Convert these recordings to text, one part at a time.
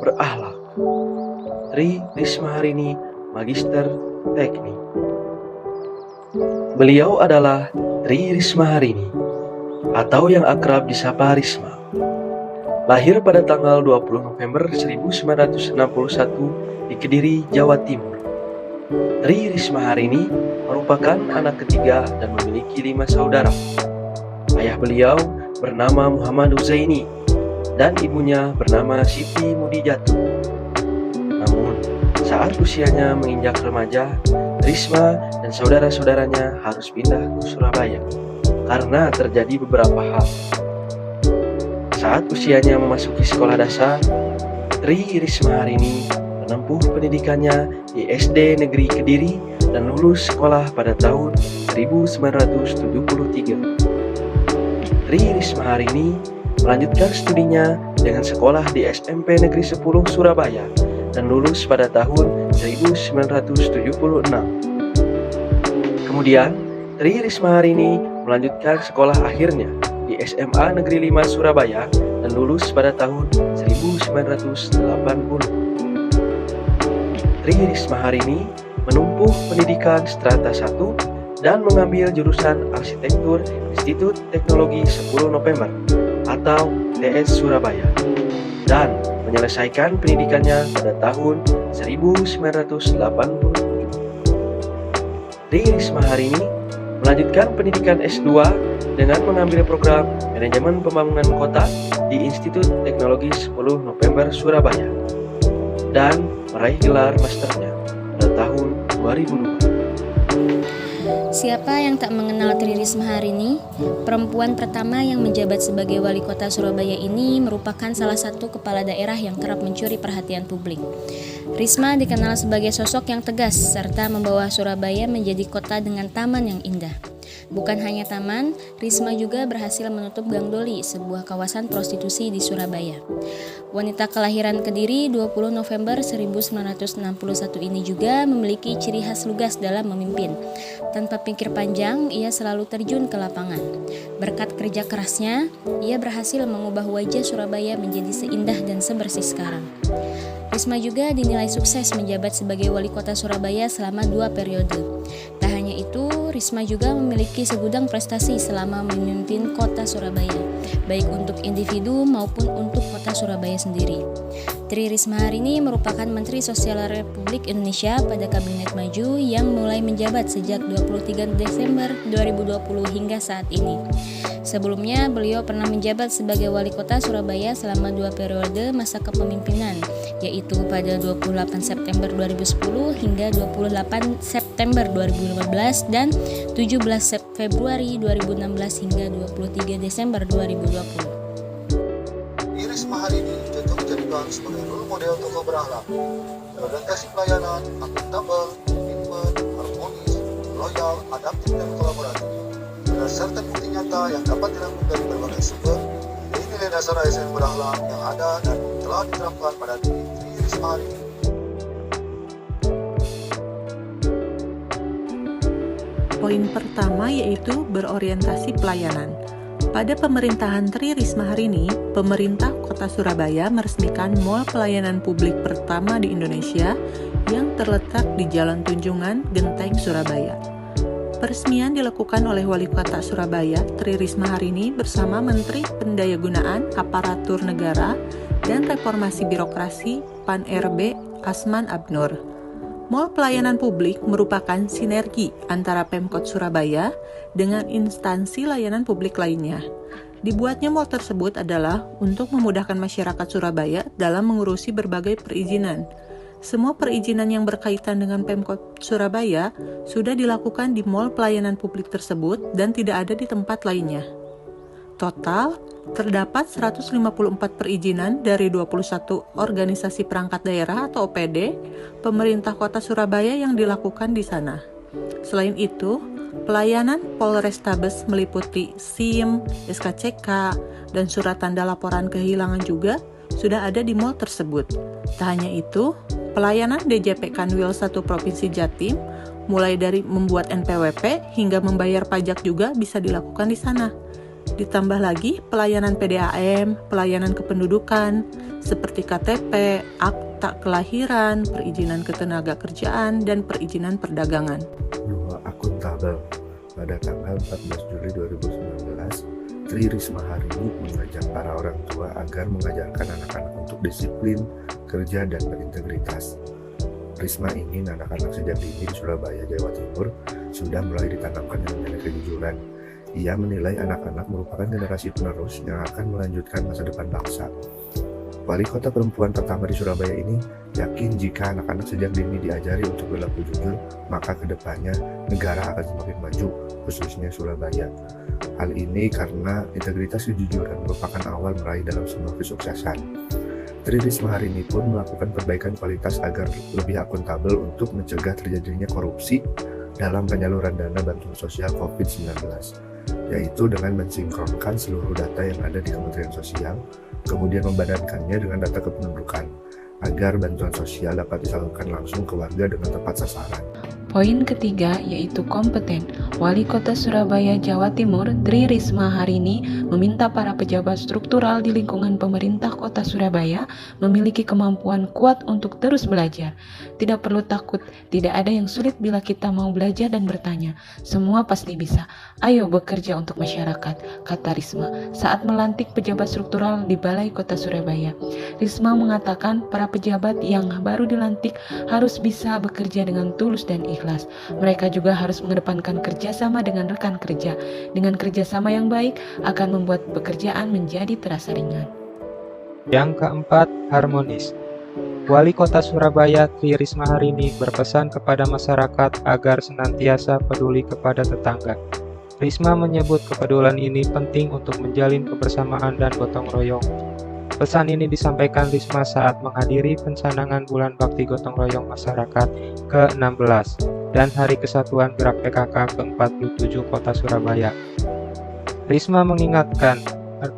berakhlak. Tri Rismaharini, Magister Teknik. Beliau adalah Tri Rismaharini, atau yang akrab disapa Risma. Lahir pada tanggal 20 November 1961 di Kediri, Jawa Timur. Tri Rismaharini merupakan anak ketiga dan memiliki 5 saudara. Ayah beliau bernama Muhammad Huzaini dan ibunya bernama Siti Mudijatu. Namun, saat usianya menginjak remaja, Risma dan saudara-saudaranya harus pindah ke Surabaya karena terjadi beberapa hal. Saat usianya memasuki sekolah dasar, Tri Rismaharini menempuh pendidikannya di SD Negeri Kediri dan lulus sekolah pada tahun 1973. Tri Rismaharini melanjutkan studinya dengan sekolah di SMP Negeri 10 Surabaya dan lulus pada tahun 1976. Kemudian, Tri Rismaharini melanjutkan sekolah akhirnya di SMA Negeri 5 Surabaya dan lulus pada tahun 1980. Tri Rismaharini menempuh pendidikan strata 1 dan mengambil jurusan Arsitektur Institut Teknologi 10 November atau TS Surabaya dan menyelesaikan pendidikannya pada tahun 1987. Tri Rismaharini melanjutkan pendidikan S2 dengan mengambil program Manajemen Pembangunan Kota di Institut Teknologi 10 November Surabaya dan meraih gelar masternya pada tahun 2002. Siapa yang tak mengenal Tri Rismaharini? Perempuan pertama yang menjabat sebagai wali kota Surabaya ini merupakan salah satu kepala daerah yang kerap mencuri perhatian publik. Risma dikenal sebagai sosok yang tegas serta membawa Surabaya menjadi kota dengan taman yang indah. Bukan hanya taman, Risma juga berhasil menutup Gang Doli, sebuah kawasan prostitusi di Surabaya. Wanita kelahiran Kediri 20 November 1961 ini juga memiliki ciri khas lugas dalam memimpin. Tanpa pikir panjang, ia selalu terjun ke lapangan. Berkat kerja kerasnya, ia berhasil mengubah wajah Surabaya menjadi seindah dan sebersih sekarang. Risma juga dinilai sukses menjabat sebagai wali kota Surabaya selama 2 periode. Tak hanya itu, Risma juga memiliki segudang prestasi selama memimpin kota Surabaya, baik untuk individu maupun untuk kota Surabaya sendiri. Tri Rismaharini merupakan Menteri Sosial Republik Indonesia pada Kabinet Maju yang mulai menjabat sejak 23 Desember 2020 hingga saat ini. Sebelumnya, beliau pernah menjabat sebagai wali kota Surabaya selama 2 periode masa kepemimpinan, yaitu pada 28 September 2010 hingga 28 September 2015 dan 17 Februari 2016 hingga 23 Desember 2020. Rismaharini cocok dijadikan sebagai role model tokoh berakhlak, orientasi pelayanan, akuntabel, komitmen, harmonis, loyal, adaptif, dan kolaboratif. Berdasarkan bukti nyata yang dapat dirangkum dari berbagai sumber, ini nilai dasar ASN berakhlak yang ada dan telah diterapkan pada diri Tri Rismaharini. Poin pertama yaitu berorientasi pelayanan. Pada pemerintahan Tri Rismaharini, pemerintah Kota Surabaya meresmikan Mall Pelayanan Publik pertama di Indonesia yang terletak di Jalan Tunjungan, Genteng, Surabaya. Peresmian dilakukan oleh Wali Kota Surabaya, Tri Rismaharini bersama Menteri Pendayagunaan Aparatur Negara dan Reformasi Birokrasi Pan-RB Asman Abnur. Mall Pelayanan Publik merupakan sinergi antara Pemkot Surabaya dengan instansi layanan publik lainnya. Dibuatnya mall tersebut adalah untuk memudahkan masyarakat Surabaya dalam mengurusi berbagai perizinan. Semua perizinan yang berkaitan dengan Pemkot Surabaya sudah dilakukan di Mall Pelayanan Publik tersebut dan tidak ada di tempat lainnya. Total, terdapat 154 perizinan dari 21 organisasi perangkat daerah atau OPD pemerintah Kota Surabaya yang dilakukan di sana. Selain itu, pelayanan Polrestabes meliputi SIM, SKCK, dan surat tanda laporan kehilangan juga sudah ada di mall tersebut. Tak hanya itu, pelayanan DJP Kanwil 1 Provinsi Jatim, mulai dari membuat NPWP hingga membayar pajak juga bisa dilakukan di sana. Ditambah lagi pelayanan PDAM, pelayanan kependudukan, seperti KTP, akta kelahiran, perizinan ketenagakerjaan, dan perizinan perdagangan. 2. Akuntabel. Pada tanggal 14 Juli 2019, Tri Risma Harini mengajak para orang tua agar mengajarkan anak-anak untuk disiplin, kerja, dan berintegritas. Risma ingin anak-anak sejak dini di Surabaya, Jawa Timur sudah mulai ditanamkan nilai kejujuran. Ia menilai anak-anak merupakan generasi penerus yang akan melanjutkan masa depan bangsa. Wali kota perempuan pertama di Surabaya ini yakin jika anak-anak sejak dini diajari untuk berlaku jujur, maka kedepannya negara akan semakin maju, khususnya Surabaya. Hal ini karena integritas kejujuran merupakan awal meraih dalam sebuah kesuksesan. Tri Risma Harini pun melakukan perbaikan kualitas agar lebih akuntabel untuk mencegah terjadinya korupsi dalam penyaluran dana bantuan sosial COVID-19, yaitu dengan mensinkronkan seluruh data yang ada di Kementerian Sosial, kemudian membadankannya dengan data kependudukan, agar bantuan sosial dapat disalurkan langsung ke warga dengan tepat sasaran. Poin ketiga yaitu kompeten. Wali Kota Surabaya, Jawa Timur, Tri Risma Harini meminta para pejabat struktural di lingkungan pemerintah Kota Surabaya memiliki kemampuan kuat untuk terus belajar. Tidak perlu takut, tidak ada yang sulit bila kita mau belajar dan bertanya. Semua pasti bisa. Ayo bekerja untuk masyarakat, kata Risma saat melantik pejabat struktural di Balai Kota Surabaya. Risma mengatakan para pejabat yang baru dilantik harus bisa bekerja dengan tulus dan ikhlas. Mereka juga harus mengedepankan kerjasama dengan rekan kerja. Dengan kerjasama yang baik akan membuat pekerjaan menjadi terasa ringan. Yang keempat, harmonis. Wali Kota Surabaya Tri Risma Harini berpesan kepada masyarakat agar senantiasa peduli kepada tetangga. Risma menyebut kepedulian ini penting untuk menjalin kebersamaan dan gotong royong. Pesan ini disampaikan Risma saat menghadiri pencanangan Bulan Bakti Gotong Royong Masyarakat ke-16 dan Hari Kesatuan Gerak PKK ke-47 Kota Surabaya. Risma mengingatkan,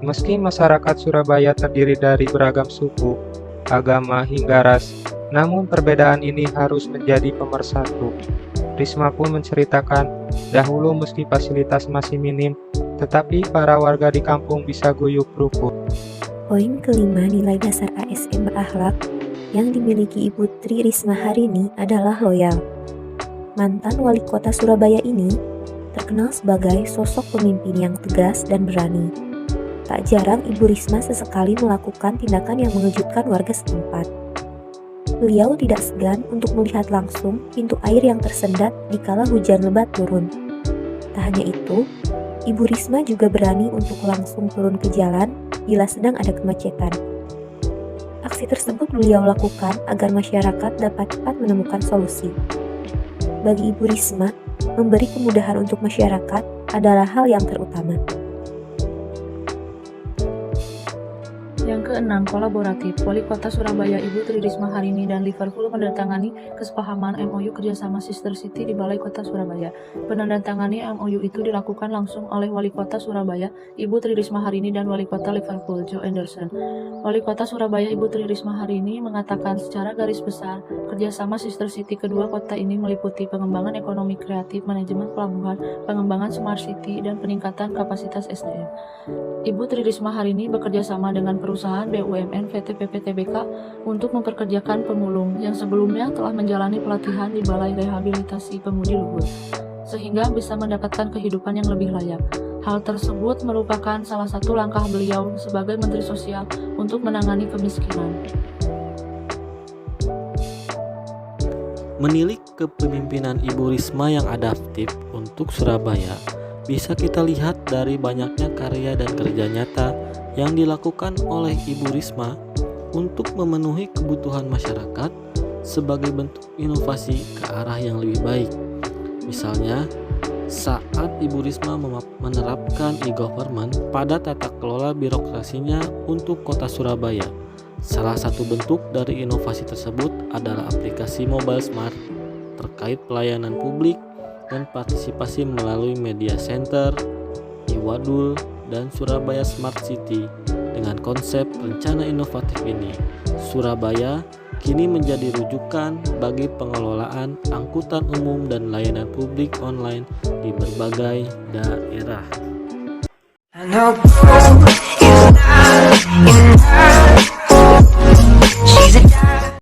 meski masyarakat Surabaya terdiri dari beragam suku, agama hingga ras, namun perbedaan ini harus menjadi pemersatu. Risma pun menceritakan, dahulu meski fasilitas masih minim, tetapi para warga di kampung bisa guyup rukun. Poin kelima, nilai dasar ASN berakhlak yang dimiliki Ibu Tri Risma Harini adalah loyal. Mantan wali kota Surabaya ini terkenal sebagai sosok pemimpin yang tegas dan berani. Tak jarang Ibu Risma sesekali melakukan tindakan yang mengejutkan warga setempat. Beliau tidak segan untuk melihat langsung pintu air yang tersendat dikala hujan lebat turun. Tak hanya itu, Ibu Risma juga berani untuk langsung turun ke jalan bila sedang ada kemacetan. Aksi tersebut beliau lakukan agar masyarakat dapat cepat menemukan solusi. Bagi Ibu Risma, memberi kemudahan untuk masyarakat adalah hal yang terutama. Yang keenam, kolaboratif. Wali Kota Surabaya Ibu Tri Risma Harini dan Liverpool menandatangani kesepahaman MOU kerjasama Sister City di Balai Kota Surabaya. Penandatangani MOU itu dilakukan langsung oleh Wali Kota Surabaya Ibu Tri Risma Harini dan Wali Kota Liverpool Joe Anderson. Wali Kota Surabaya Ibu Tri Risma Harini mengatakan secara garis besar kerjasama Sister City kedua kota ini meliputi pengembangan ekonomi kreatif, manajemen pelabuhan, pengembangan smart city, dan peningkatan kapasitas SDM. Ibu Tri Risma Harini bekerja sama dengan perusahaan BUMN PT PPTBK untuk memperkerjakan pemulung yang sebelumnya telah menjalani pelatihan di Balai Rehabilitasi Pemudi Luhur, sehingga bisa mendapatkan kehidupan yang lebih layak. Hal tersebut merupakan salah satu langkah beliau sebagai Menteri Sosial untuk menangani kemiskinan. Menilik kepemimpinan Ibu Risma yang adaptif untuk Surabaya bisa kita lihat dari banyaknya karya dan kerja nyata yang dilakukan oleh Ibu Risma untuk memenuhi kebutuhan masyarakat sebagai bentuk inovasi ke arah yang lebih baik. Misalnya, saat Ibu Risma menerapkan e-government pada tata kelola birokrasinya untuk Kota Surabaya. Salah satu bentuk dari inovasi tersebut adalah aplikasi mobile smart terkait pelayanan publik dan partisipasi melalui media center, e-wadul, dan Surabaya Smart City. Dengan konsep rencana inovatif ini, Surabaya kini menjadi rujukan bagi pengelolaan angkutan umum dan layanan publik online di berbagai daerah.